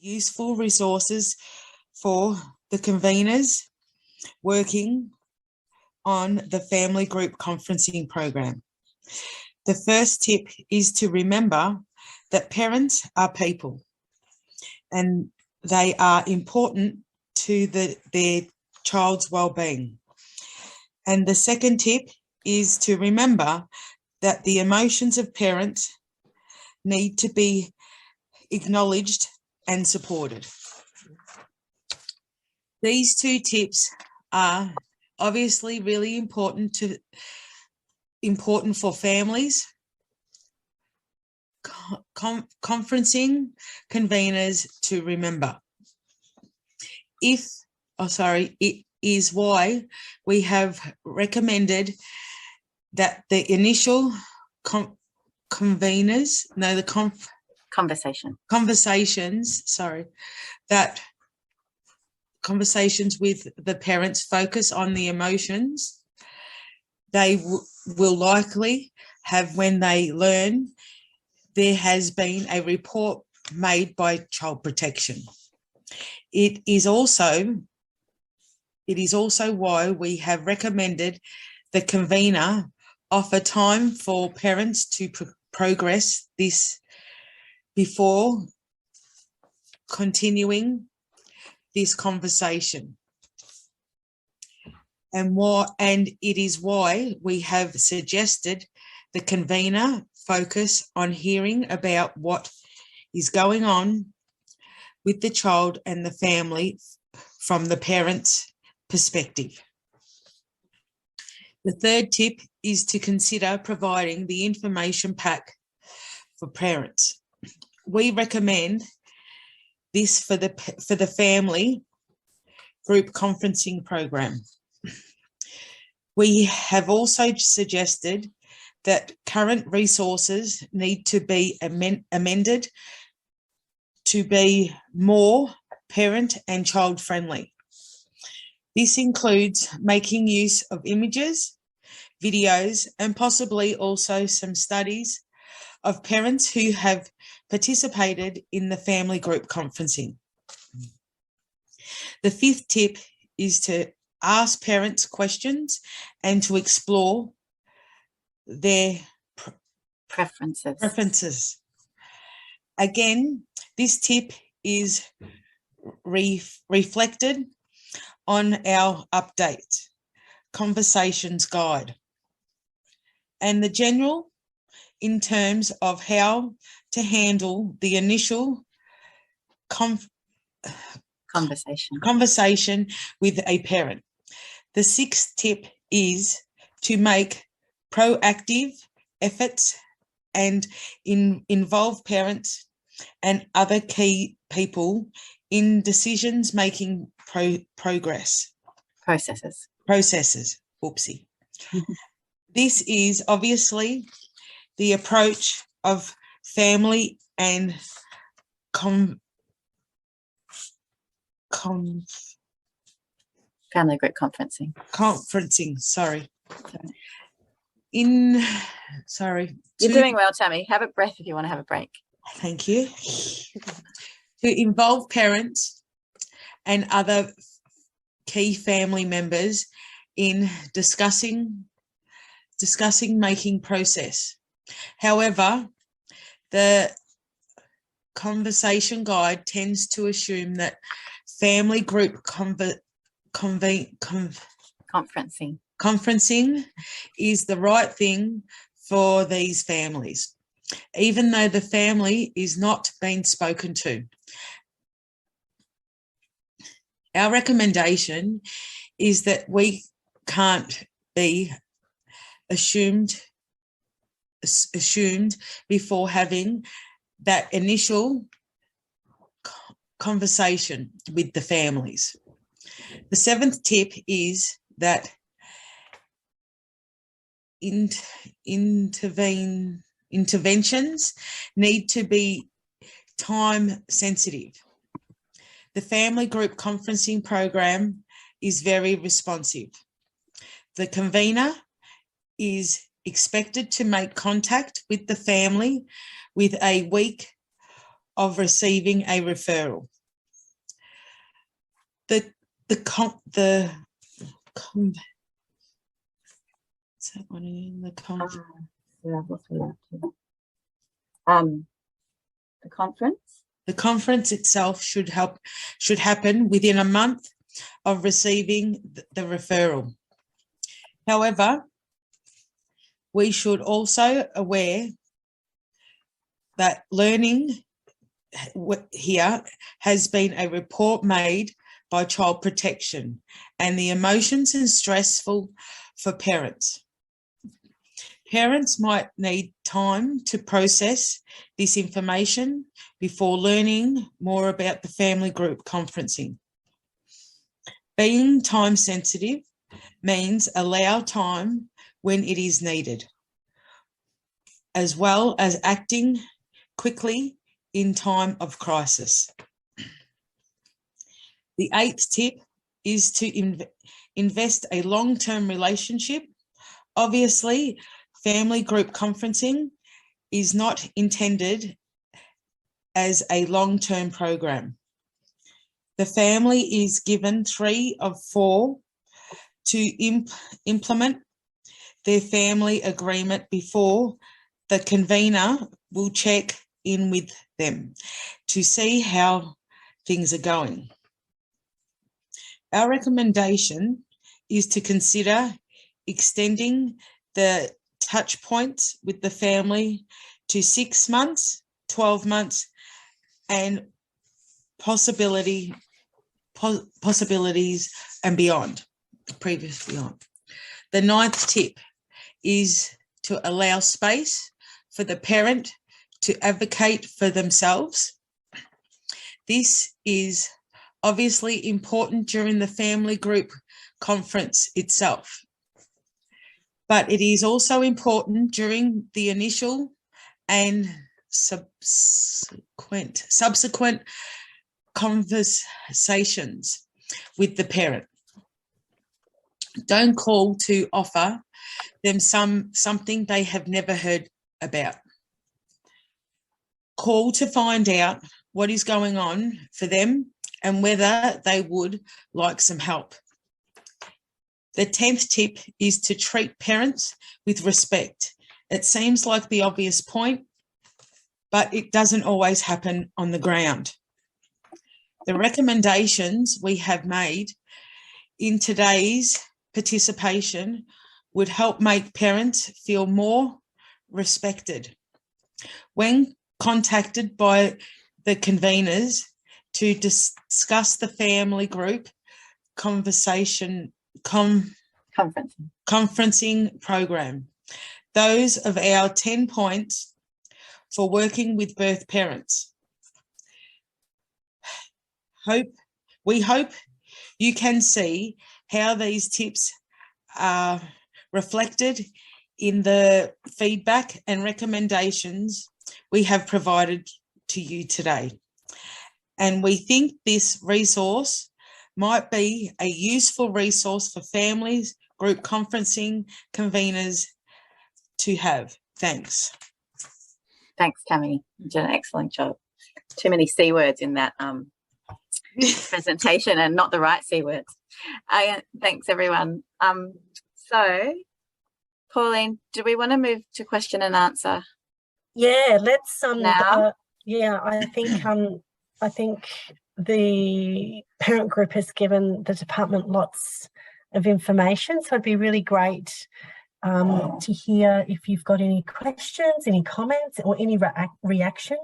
useful resources for the conveners working on the family group conferencing program. The first tip is to remember that parents are people and they are important to their child's well-being. And the second tip is to remember that the emotions of parents need to be acknowledged and supported. These two tips are obviously really important for families, conferencing conveners to remember. It is why we have recommended that the initial conversations, that conversations with the parents focus on the emotions they will likely have when they learn there has been a report made by Child Protection. It is also why we have recommended the convener offer time for parents to progress this before continuing this conversation. And it is why we have suggested the convener focus on hearing about what is going on with the child and the family from the parent's perspective. The third tip is to consider providing the information pack for parents. We recommend this for the family group conferencing program. We have also suggested that current resources need to be amended to be more parent and child friendly. This includes making use of images, videos, and possibly also some studies of parents who have participated in the family group conferencing. The fifth tip is to ask parents questions and to explore their preferences. Again, this tip is reflected on our update conversations guide and the general in terms of how to handle the initial conversation with a parent. The sixth tip is to make proactive efforts and involve parents and other key people in decisions-making processes. Oopsie. This is obviously the approach of family and family group conferencing. You're doing well, Tammy. Have a breath if you want to have a break. Thank you. To involve parents and other key family members in discussing making process. However, the conversation guide tends to assume that family group conferencing is the right thing for these families, even though the family is not being spoken to. Our recommendation is that we can't be assumed before having that initial conversation with the families. The seventh tip is that interventions need to be time sensitive. The family group conferencing program is very responsive. The convener is expected to make contact with the family with a week of receiving a referral. the com the com is that one again? The conference. The conference itself should happen within a month of receiving the referral. However, we should also aware that learning here has been a report made by Child Protection, and the emotions are stressful for parents. Parents might need time to process this information before learning more about the family group conferencing. Being time sensitive means allow time when it is needed, as well as acting quickly in time of crisis. The 8th tip is to invest a long-term relationship. Obviously, family group conferencing is not intended as a long-term program. The family is given 3 of 4 to implement their family agreement before the convener will check in with them to see how things are going. Our recommendation is to consider extending the touch points with the family to 6 months, 12 months, and possibilities and beyond, previously on. The 9th tip is to allow space for the parent to advocate for themselves. This is obviously important during the family group conference itself, but it is also important during the initial and subsequent conversations with the parent. Don't call to offer them something they have never heard about. Call to find out what is going on for them and whether they would like some help. The 10th tip is to treat parents with respect. It seems like the obvious point, but it doesn't always happen on the ground. The recommendations we have made in today's participation would help make parents feel more respected. When contacted by the conveners to discuss the family group conferencing program, those of our 10 points for working with birth parents. We hope you can see how these tips are reflected in the feedback and recommendations we have provided to you today. And we think this resource might be a useful resource for families, group conferencing conveners to have. Thanks. Thanks, Tammy. You did an excellent job. Too many C words in that presentation, and not the right C words. Thanks, everyone. So, Pauline, do we want to move to question and answer? Yeah, let's now. I think the parent group has given the department lots of information, so it'd be really great to hear if you've got any questions, any comments, or any reaction